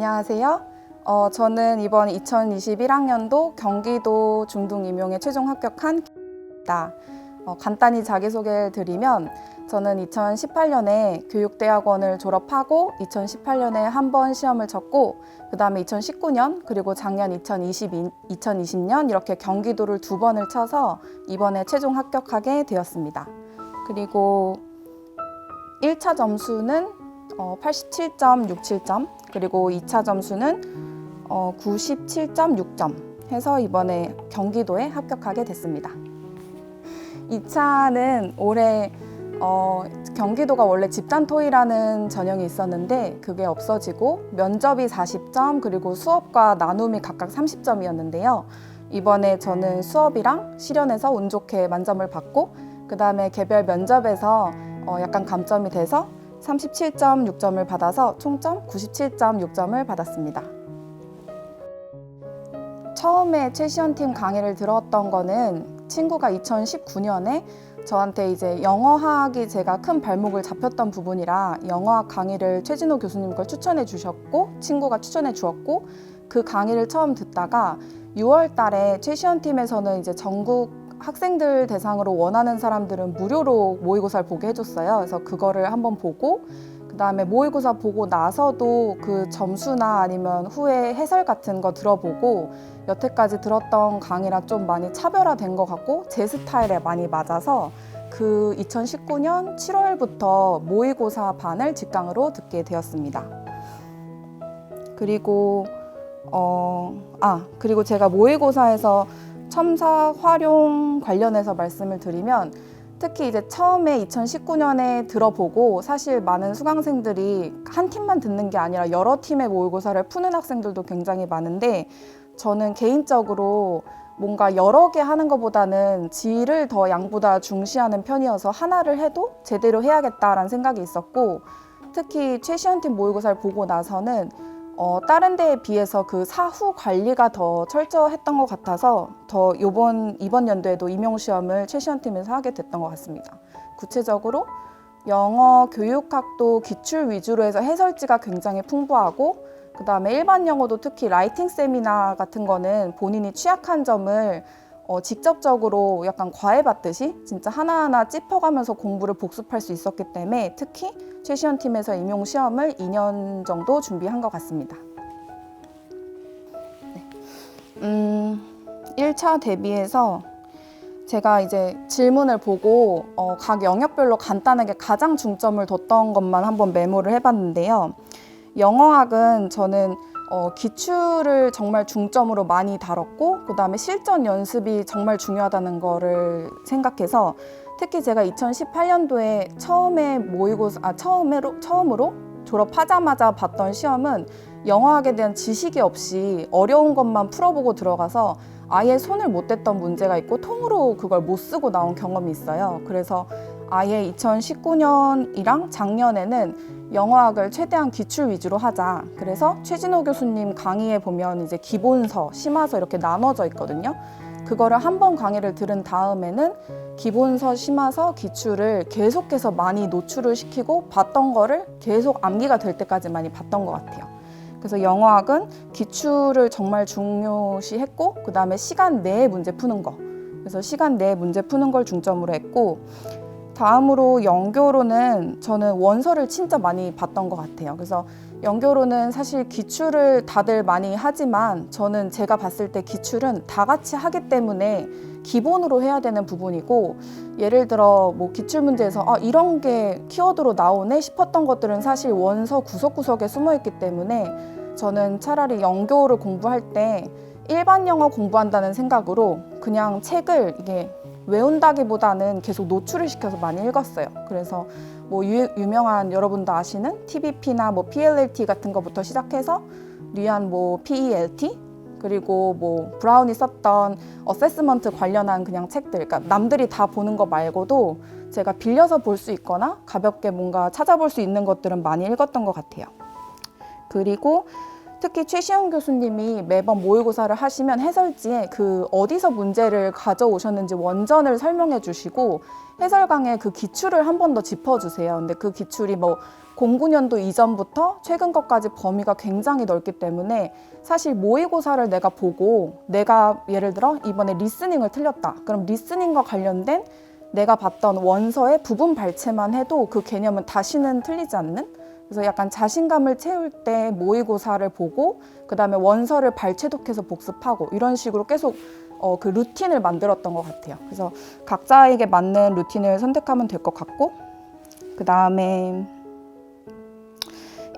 안녕하세요. 저는 이번 2021학년도 경기도 중등임용에 최종 합격한 입니다. 간단히 자기소개를 드리면 저는 2018년에 교육대학원을 졸업하고 2018년에 한 번 시험을 쳤고 그 다음에 2019년 그리고 작년 2020년 이렇게 경기도를 2번을 쳐서 이번에 최종 합격하게 되었습니다. 그리고 1차 점수는 87.67점 그리고 2차 점수는 97.6점 해서 이번에 경기도에 합격하게 됐습니다. 2차는 올해 경기도가 원래 집단 토의라는 전형이 있었는데 그게 없어지고 면접이 40점 그리고 수업과 나눔이 각각 30점이었는데요. 이번에 저는 수업이랑 실연에서 운 좋게 만점을 받고 그 다음에 개별 면접에서 약간 감점이 돼서 37.6점을 받아서 총점 97.6점을 받았습니다. 처음에 최시연팀 강의를 들었던 거는 친구가 2019년에 저한테 이제 영어학이 제가 큰 발목을 잡혔던 부분이라 영어학 강의를 최진호 교수님 걸 추천해 주셨고 친구가 추천해 주었고 그 강의를 처음 듣다가 6월 달에 최시연팀에서는 이제 전국 학생들 대상으로 원하는 사람들은 무료로 모의고사를 보게 해줬어요. 그래서 그거를 한번 보고 그 다음에 모의고사 보고 나서도 그 점수나 아니면 후에 해설 같은 거 들어보고 여태까지 들었던 강의랑 좀 많이 차별화된 것 같고 제 스타일에 많이 맞아서 그 2019년 7월부터 모의고사 반을 직강으로 듣게 되었습니다. 그리고 그리고 제가 모의고사에서 첨사 활용 관련해서 말씀을 드리면 특히 이제 처음에 2019년에 들어보고 사실 많은 수강생들이 한 팀만 듣는 게 아니라 여러 팀의 모의고사를 푸는 학생들도 굉장히 많은데 저는 개인적으로 뭔가 여러 개 하는 것보다는 질을 더 양보다 중시하는 편이어서 하나를 해도 제대로 해야겠다라는 생각이 있었고 특히 최시연팀 모의고사를 보고 나서는 다른 데에 비해서 그 사후 관리가 더 철저했던 것 같아서 더 이번 연도에도 임용시험을 최시연팀에서 하게 됐던 것 같습니다. 구체적으로 영어 교육학도 기출 위주로 해서 해설지가 굉장히 풍부하고 그 다음에 일반 영어도 특히 라이팅 세미나 같은 거는 본인이 취약한 점을 직접적으로 약간 과외받듯이 진짜 하나하나 짚어가면서 공부를 복습할 수 있었기 때문에 특히 최시연팀에서 임용시험을 2년 정도 준비한 것 같습니다. 네. 1차 대비해서 제가 이제 질문을 보고 각 영역별로 간단하게 가장 중점을 뒀던 것만 한번 메모를 해봤는데요. 영어학은 저는 기출을 정말 중점으로 많이 다뤘고 그 다음에 실전 연습이 정말 중요하다는 거를 생각해서 특히 제가 2018년도에 처음으로 졸업하자마자 봤던 시험은 영어학에 대한 지식이 없이 어려운 것만 풀어보고 들어가서 아예 손을 못 댔던 문제가 있고 통으로 그걸 못 쓰고 나온 경험이 있어요. 그래서 아예 2019년이랑 작년에는 영어학을 최대한 기출 위주로 하자. 그래서 최진호 교수님 강의에 보면 이제 기본서, 심화서 이렇게 나눠져 있거든요. 그거를 한 번 강의를 들은 다음에는 기본서, 심화서, 기출을 계속해서 많이 노출을 시키고 봤던 거를 계속 암기가 될 때까지 많이 봤던 것 같아요. 그래서 영어학은 기출을 정말 중요시했고 그 다음에 시간 내에 문제 푸는 거. 그래서 시간 내에 문제 푸는 걸 중점으로 했고 다음으로 영교로는 저는 원서를 진짜 많이 봤던 것 같아요. 그래서 영교로는 사실 기출을 다들 많이 하지만 저는 제가 봤을 때 기출은 다 같이 하기 때문에 기본으로 해야 되는 부분이고 예를 들어 뭐 기출문제에서 이런 게 키워드로 나오네 싶었던 것들은 사실 원서 구석구석에 숨어 있기 때문에 저는 차라리 영교를 공부할 때 일반 영어 공부한다는 생각으로 그냥 책을 이게 외운다기보다는 계속 노출을 시켜서 많이 읽었어요. 그래서 뭐 유명한 여러분도 아시는 TBP나 뭐 PLLT 같은 거부터 시작해서 류한 뭐 PELT 그리고 뭐 브라운이 썼던 어세스먼트 관련한 그냥 책들, 그러니까 남들이 다 보는 거 말고도 제가 빌려서 볼 수 있거나 가볍게 뭔가 찾아볼 수 있는 것들은 많이 읽었던 것 같아요. 그리고 특히 최시영 교수님이 매번 모의고사를 하시면 해설지에 그 어디서 문제를 가져오셨는지 원전을 설명해 주시고 해설강에 그 기출을 한 번 더 짚어주세요. 근데 그 기출이 뭐 09년도 이전부터 최근 것까지 범위가 굉장히 넓기 때문에 사실 모의고사를 내가 보고 내가 예를 들어 이번에 리스닝을 틀렸다. 그럼 리스닝과 관련된 내가 봤던 원서의 부분 발췌만 해도 그 개념은 다시는 틀리지 않는? 그래서 약간 자신감을 채울 때 모의고사를 보고 그다음에 원서를 발췌독해서 복습하고 이런 식으로 계속 그 루틴을 만들었던 것 같아요. 그래서 각자에게 맞는 루틴을 선택하면 될 것 같고 그다음에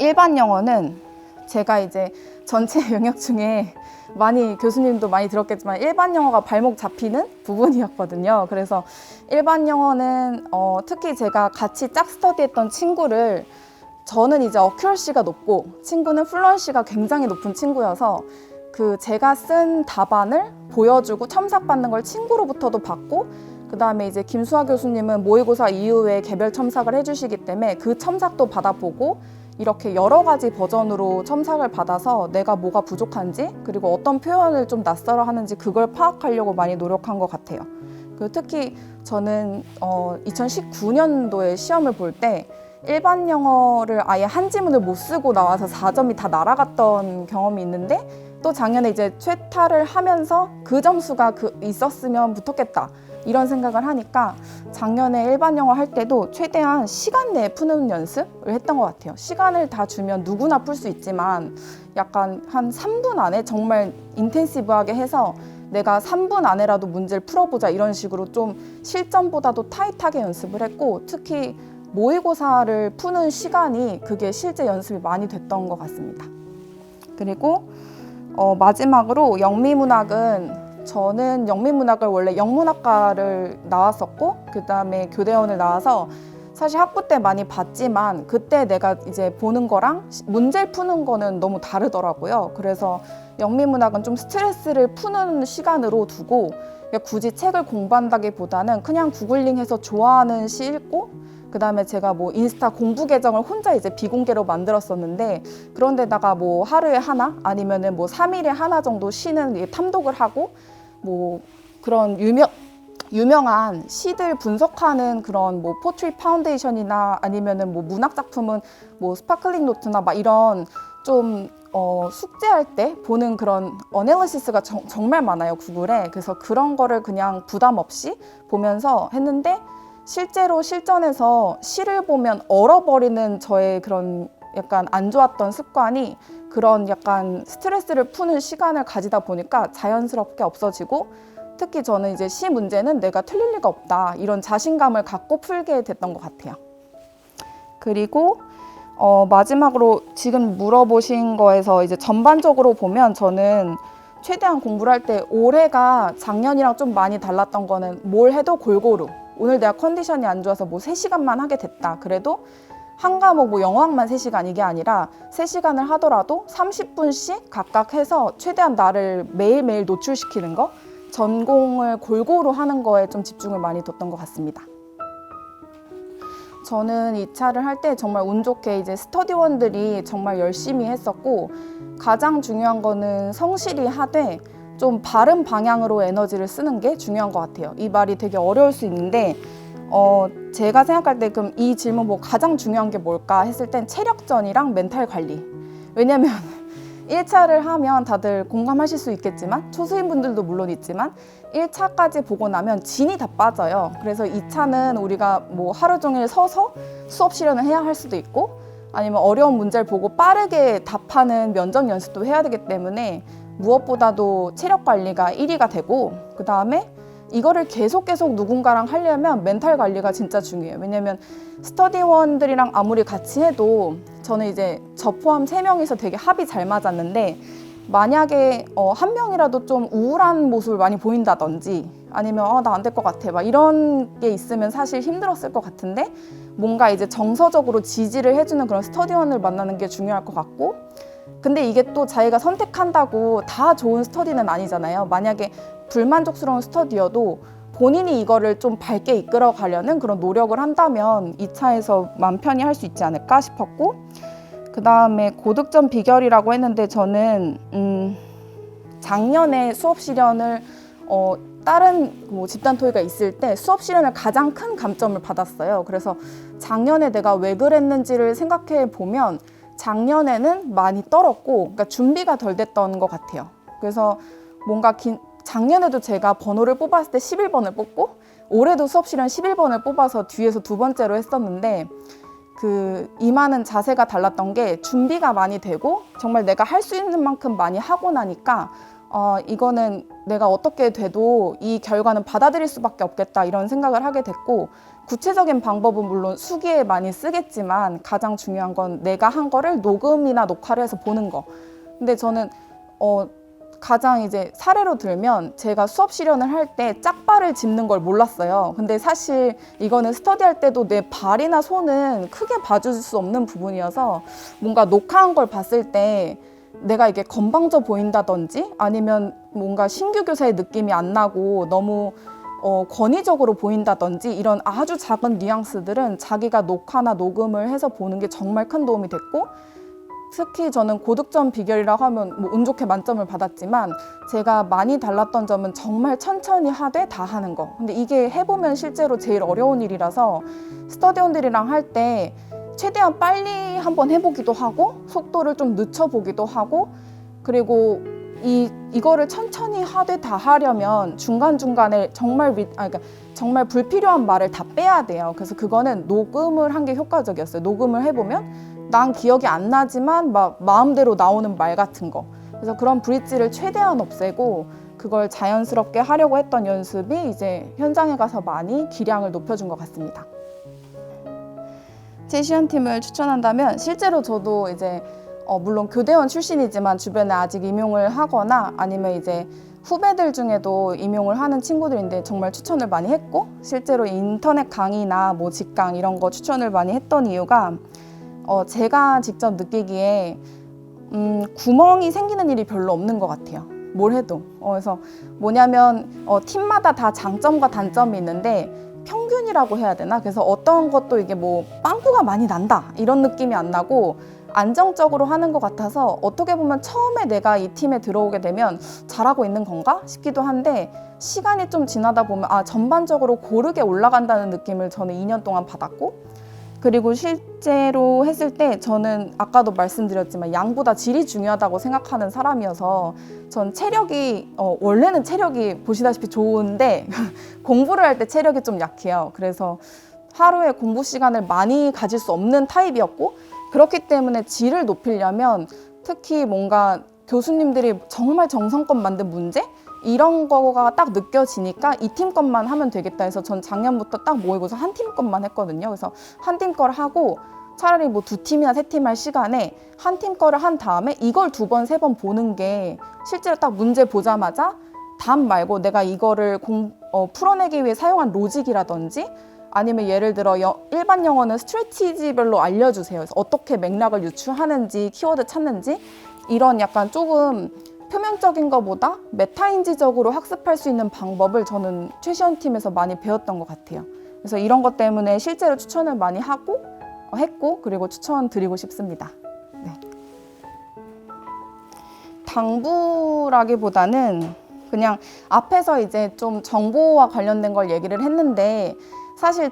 일반 영어는 제가 이제 전체 영역 중에 많이 교수님도 많이 들었겠지만 일반 영어가 발목 잡히는 부분이었거든요. 그래서 일반 영어는 특히 제가 같이 짝스터디했던 친구를 저는 이제 어큐러시가 높고 친구는 플루언시가 굉장히 높은 친구여서 그 제가 쓴 답안을 보여주고 첨삭받는 걸 친구로부터도 받고 그 다음에 이제 김수아 교수님은 모의고사 이후에 개별 첨삭을 해주시기 때문에 그 첨삭도 받아보고 이렇게 여러 가지 버전으로 첨삭을 받아서 내가 뭐가 부족한지 그리고 어떤 표현을 좀 낯설어 하는지 그걸 파악하려고 많이 노력한 것 같아요. 그리고 특히 저는 2019년도에 시험을 볼 때 일반 영어를 아예 한 지문을 못 쓰고 나와서 4점이 다 날아갔던 경험이 있는데 또 작년에 이제 최타를 하면서 그 점수가 있었으면 붙었겠다 이런 생각을 하니까 작년에 일반 영어 할 때도 최대한 시간 내에 푸는 연습을 했던 것 같아요. 시간을 다 주면 누구나 풀 수 있지만 약간 한 3분 안에 정말 인텐시브하게 해서 내가 3분 안에라도 문제를 풀어보자 이런 식으로 좀 실전보다도 타이트하게 연습을 했고 특히 모의고사를 푸는 시간이 그게 실제 연습이 많이 됐던 것 같습니다. 그리고 마지막으로 영미문학은 저는 영미문학을 원래 영문학과를 나왔었고 그 다음에 교대원을 나와서 사실 학부 때 많이 봤지만 그때 내가 이제 보는 거랑 문제를 푸는 거는 너무 다르더라고요. 그래서 영미문학은 좀 스트레스를 푸는 시간으로 두고 굳이 책을 공부한다기보다는 그냥 구글링해서 좋아하는 시 읽고 그 다음에 제가 뭐 인스타 공부 계정을 혼자 이제 비공개로 만들었었는데 그런데다가 뭐 하루에 하나 아니면은 뭐 3일에 하나 정도 시는 탐독을 하고 뭐 그런 유명한 시들 분석하는 그런 뭐 포트리 파운데이션이나 아니면은 뭐 문학 작품은 뭐 스파클링 노트나 막 이런 좀 숙제할 때 보는 그런 어널리시스가 정말 많아요 구글에. 그래서 그런 거를 그냥 부담 없이 보면서 했는데 실제로 실전에서 시를 보면 얼어버리는 저의 그런 약간 안 좋았던 습관이 그런 약간 스트레스를 푸는 시간을 가지다 보니까 자연스럽게 없어지고 특히 저는 이제 시 문제는 내가 틀릴 리가 없다 이런 자신감을 갖고 풀게 됐던 것 같아요. 그리고 마지막으로 지금 물어보신 거에서 이제 전반적으로 보면 저는 최대한 공부를 할 때 올해가 작년이랑 좀 많이 달랐던 거는 뭘 해도 골고루 오늘 내가 컨디션이 안 좋아서 뭐 3시간만 하게 됐다. 그래도 한 과목 뭐 영어학만 3시간 이게 아니라 3시간을 하더라도 30분씩 각각 해서 최대한 나를 매일매일 노출시키는 거 전공을 골고루 하는 거에 좀 집중을 많이 뒀던 것 같습니다. 저는 2차를 할 때 정말 운 좋게 이제 스터디원들이 정말 열심히 했었고 가장 중요한 거는 성실히 하되 좀 바른 방향으로 에너지를 쓰는 게 중요한 것 같아요. 이 말이 되게 어려울 수 있는데 제가 생각할 때 그럼 이 질문 뭐 가장 중요한 게 뭘까 했을 땐 체력전이랑 멘탈 관리. 왜냐면 1차를 하면 다들 공감하실 수 있겠지만 초수인분들도 물론 있지만 1차까지 보고 나면 진이 다 빠져요. 그래서 2차는 우리가 뭐 하루 종일 서서 수업 실현을 해야 할 수도 있고 아니면 어려운 문제를 보고 빠르게 답하는 면접 연습도 해야 되기 때문에 무엇보다도 체력 관리가 1위가 되고 그 다음에 이거를 계속 누군가랑 하려면 멘탈 관리가 진짜 중요해요. 왜냐면 스터디원들이랑 아무리 같이 해도 저는 이제 저 포함 3명이서 되게 합이 잘 맞았는데 만약에 한 명이라도 좀 우울한 모습을 많이 보인다든지 아니면 나 안 될 것 같아 막 이런 게 있으면 사실 힘들었을 것 같은데 뭔가 이제 정서적으로 지지를 해주는 그런 스터디원을 만나는 게 중요할 것 같고 근데 이게 또 자기가 선택한다고 다 좋은 스터디는 아니잖아요. 만약에 불만족스러운 스터디여도 본인이 이거를 좀 밝게 이끌어 가려는 그런 노력을 한다면 2차에서 마음 편히 할 수 있지 않을까 싶었고 그 다음에 고득점 비결이라고 했는데 저는 작년에 수업 실현을 다른 뭐 집단 토의가 있을 때 수업 실현을 가장 큰 감점을 받았어요. 그래서 작년에 내가 왜 그랬는지를 생각해 보면 작년에는 많이 떨었고, 그러니까 준비가 덜 됐던 것 같아요. 그래서 뭔가 작년에도 제가 번호를 뽑았을 때 11번을 뽑고 올해도 수업 실현 11번을 뽑아서 뒤에서 두 번째로 했었는데 임하는 자세가 달랐던 게 준비가 많이 되고 정말 내가 할 수 있는 만큼 많이 하고 나니까 이거는 내가 어떻게 돼도 이 결과는 받아들일 수밖에 없겠다 이런 생각을 하게 됐고, 구체적인 방법은 물론 수기에 많이 쓰겠지만 가장 중요한 건 내가 한 거를 녹음이나 녹화를 해서 보는 거. 근데 저는 가장 이제 사례로 들면 제가 수업 실현을 할 때 짝발을 짚는 걸 몰랐어요. 근데 사실 이거는 스터디할 때도 내 발이나 손은 크게 봐줄 수 없는 부분이어서 뭔가 녹화한 걸 봤을 때 내가 이게 건방져 보인다든지 아니면 뭔가 신규 교사의 느낌이 안 나고 너무 권위적으로 보인다든지 이런 아주 작은 뉘앙스들은 자기가 녹화나 녹음을 해서 보는 게 정말 큰 도움이 됐고, 특히 저는 고득점 비결이라고 하면 뭐 운 좋게 만점을 받았지만 제가 많이 달랐던 점은 정말 천천히 하되 다 하는 거. 근데 이게 해보면 실제로 제일 어려운 일이라서 스터디원들이랑 할 때 최대한 빨리 한번 해보기도 하고 속도를 좀 늦춰보기도 하고, 그리고 이거를 천천히 하되 다 하려면 중간중간에 그러니까 정말 불필요한 말을 다 빼야 돼요. 그래서 그거는 녹음을 한 게 효과적이었어요. 녹음을 해보면 난 기억이 안 나지만 막 마음대로 나오는 말 같은 거. 그래서 그런 브릿지를 최대한 없애고 그걸 자연스럽게 하려고 했던 연습이 이제 현장에 가서 많이 기량을 높여준 것 같습니다. 제 시연팀을 추천한다면 실제로 저도 이제 물론 교대원 출신이지만 주변에 아직 임용을 하거나 아니면 이제 후배들 중에도 임용을 하는 친구들인데 정말 추천을 많이 했고, 실제로 인터넷 강의나 뭐 직강 이런 거 추천을 많이 했던 이유가 제가 직접 느끼기에 구멍이 생기는 일이 별로 없는 것 같아요. 뭘 해도. 그래서 뭐냐면 팀마다 다 장점과 단점이 있는데 평균이라고 해야 되나? 그래서 어떤 것도 이게 뭐 빵꾸가 많이 난다 이런 느낌이 안 나고 안정적으로 하는 것 같아서 어떻게 보면 처음에 내가 이 팀에 들어오게 되면 잘하고 있는 건가 싶기도 한데, 시간이 좀 지나다 보면 전반적으로 고르게 올라간다는 느낌을 저는 2년 동안 받았고, 그리고 실제로 했을 때 저는 아까도 말씀드렸지만 양보다 질이 중요하다고 생각하는 사람이어서 전 체력이 원래는 체력이 보시다시피 좋은데 공부를 할 때 체력이 좀 약해요. 그래서 하루에 공부 시간을 많이 가질 수 없는 타입이었고, 그렇기 때문에 질을 높이려면 특히 뭔가 교수님들이 정말 정성껏 만든 문제? 이런 거가 딱 느껴지니까 이 팀 것만 하면 되겠다 해서 전 작년부터 딱 모이고서 한 팀 것만 했거든요. 그래서 한 팀 걸 하고 차라리 뭐 2팀이나 3팀 할 시간에 한 팀 거를 한 다음에 이걸 2번, 3번 보는 게 실제로 딱 문제 보자마자 답 말고 내가 이거를 풀어내기 위해 사용한 로직이라든지 아니면 예를 들어 일반 영어는 스트래티지별로 알려주세요. 그래서 어떻게 맥락을 유추하는지, 키워드 찾는지 이런 약간 조금 표면적인 것보다 메타인지적으로 학습할 수 있는 방법을 저는 최시연팀에서 많이 배웠던 것 같아요. 그래서 이런 것 때문에 실제로 추천을 많이 했고 그리고 추천드리고 싶습니다. 네. 당부라기보다는 그냥 앞에서 이제 좀 정보와 관련된 걸 얘기를 했는데, 사실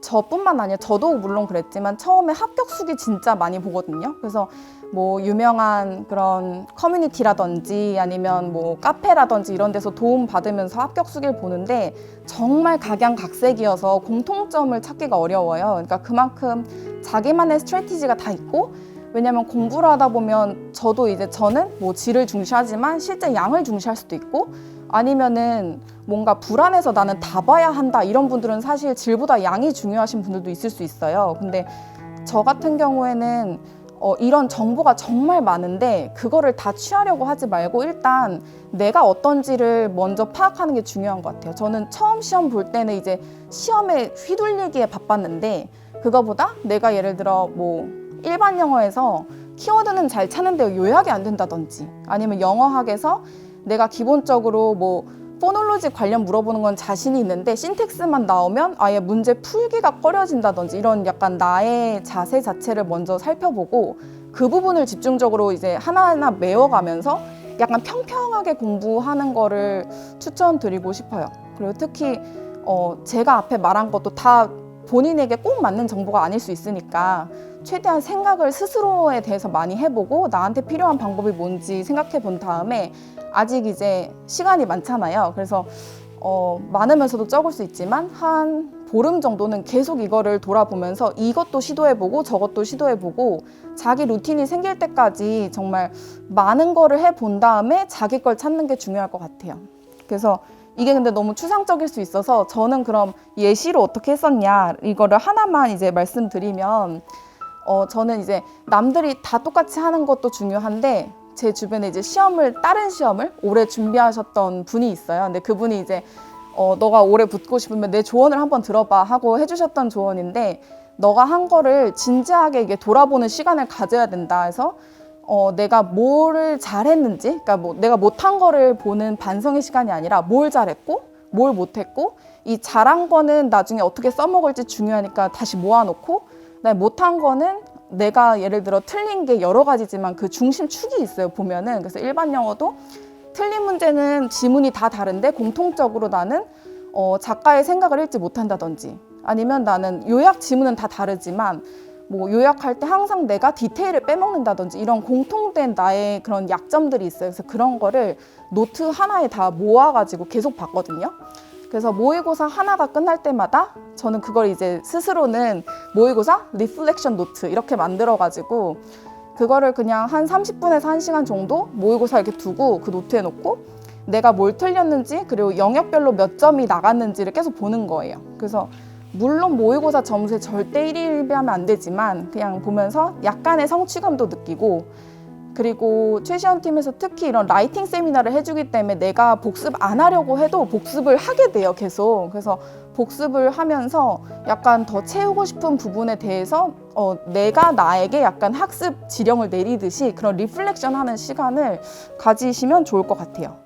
저뿐만 아니라 저도 물론 그랬지만 처음에 합격 수기 진짜 많이 보거든요. 그래서 뭐 유명한 그런 커뮤니티라든지 아니면 뭐 카페라든지 이런 데서 도움 받으면서 합격 수기를 보는데 정말 각양각색이어서 공통점을 찾기가 어려워요. 그러니까 그만큼 자기만의 스트래티지가 다 있고, 왜냐면 공부를 하다 보면 저는 뭐 질을 중시하지만 실제 양을 중시할 수도 있고, 아니면은 뭔가 불안해서 나는 다 봐야 한다 이런 분들은 사실 질보다 양이 중요하신 분들도 있을 수 있어요. 근데 저 같은 경우에는 이런 정보가 정말 많은데 그거를 다 취하려고 하지 말고 일단 내가 어떤지를 먼저 파악하는 게 중요한 것 같아요. 저는 처음 시험 볼 때는 이제 시험에 휘둘리기에 바빴는데, 그거보다 내가 예를 들어 뭐 일반 영어에서 키워드는 잘 찾는데 요약이 안 된다든지, 아니면 영어학에서 내가 기본적으로 뭐 포놀로지 관련 물어보는 건 자신이 있는데 신텍스만 나오면 아예 문제 풀기가 꺼려진다든지, 이런 약간 나의 자세 자체를 먼저 살펴보고 그 부분을 집중적으로 이제 하나하나 메워가면서 약간 평평하게 공부하는 거를 추천드리고 싶어요. 그리고 특히 제가 앞에 말한 것도 다 본인에게 꼭 맞는 정보가 아닐 수 있으니까 최대한 생각을 스스로에 대해서 많이 해보고 나한테 필요한 방법이 뭔지 생각해 본 다음에 아직 이제 시간이 많잖아요. 그래서 많으면서도 적을 수 있지만 한 보름 정도는 계속 이거를 돌아보면서 이것도 시도해보고 저것도 시도해보고 자기 루틴이 생길 때까지 정말 많은 거를 해본 다음에 자기 걸 찾는 게 중요할 것 같아요. 그래서 이게 근데 너무 추상적일 수 있어서 저는 그럼 예시로 어떻게 했었냐 이거를 하나만 이제 말씀드리면 저는 이제 남들이 다 똑같이 하는 것도 중요한데 제 주변에 이제 다른 시험을 오래 준비하셨던 분이 있어요. 근데 그분이 이제 너가 오래 붙고 싶으면 내 조언을 한번 들어봐 하고 해주셨던 조언인데 너가 한 거를 진지하게 이게 돌아보는 시간을 가져야 된다 해서 내가 뭘 잘했는지, 그러니까 뭐 내가 못한 거를 보는 반성의 시간이 아니라 뭘 잘했고, 뭘 못했고, 이 잘한 거는 나중에 어떻게 써먹을지 중요하니까 다시 모아놓고, 그다음에 못한 거는 내가 예를 들어 틀린 게 여러 가지지만 그 중심 축이 있어요, 보면은. 그래서 일반 영어도 틀린 문제는 지문이 다 다른데 공통적으로 나는 작가의 생각을 읽지 못한다든지 아니면 나는 요약 지문은 다 다르지만 뭐 요약할 때 항상 내가 디테일을 빼먹는다든지 이런 공통된 나의 그런 약점들이 있어요. 그래서 그런 거를 노트 하나에 다 모아가지고 계속 봤거든요. 그래서 모의고사 하나가 끝날 때마다 저는 그걸 이제 스스로는 모의고사 리플렉션 노트 이렇게 만들어가지고 그거를 그냥 한 30분에서 1시간 정도 모의고사 이렇게 두고 그 노트에 놓고 내가 뭘 틀렸는지 그리고 영역별로 몇 점이 나갔는지를 계속 보는 거예요. 그래서 물론 모의고사 점수에 절대 1위 1비하면 안 되지만 그냥 보면서 약간의 성취감도 느끼고 그리고 최시원팀에서 특히 이런 라이팅 세미나를 해주기 때문에 내가 복습 안 하려고 해도 복습을 하게 돼요, 계속. 그래서 복습을 하면서 약간 더 채우고 싶은 부분에 대해서 내가 나에게 약간 학습 지령을 내리듯이 그런 리플렉션 하는 시간을 가지시면 좋을 것 같아요.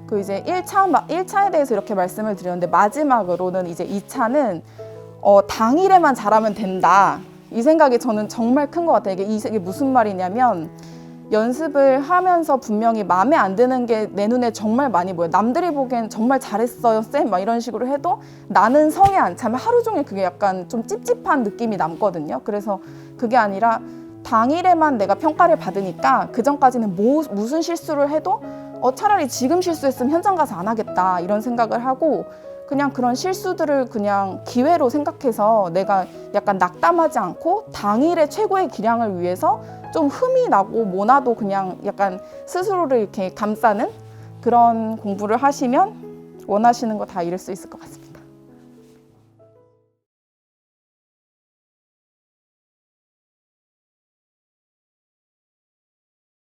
그 이제 1차에 대해서 이렇게 말씀을 드렸는데 마지막으로는 이제 2차는 당일에만 잘하면 된다. 이 생각이 저는 정말 큰 것 같아요. 이게 무슨 말이냐면 연습을 하면서 분명히 마음에 안 드는 게 내 눈에 정말 많이 보여요. 남들이 보기엔 정말 잘했어요, 쌤. 막 이런 식으로 해도 나는 성에 안 차면 하루 종일 그게 약간 좀 찝찝한 느낌이 남거든요. 그래서 그게 아니라 당일에만 내가 평가를 받으니까 그 전까지는 무슨 실수를 해도 차라리 지금 실수했으면 현장 가서 안 하겠다 이런 생각을 하고 그냥 그런 실수들을 그냥 기회로 생각해서 내가 약간 낙담하지 않고 당일의 최고의 기량을 위해서 좀 흠이 나고 모나도 그냥 약간 스스로를 이렇게 감싸는 그런 공부를 하시면 원하시는 거 다 이룰 수 있을 것 같습니다.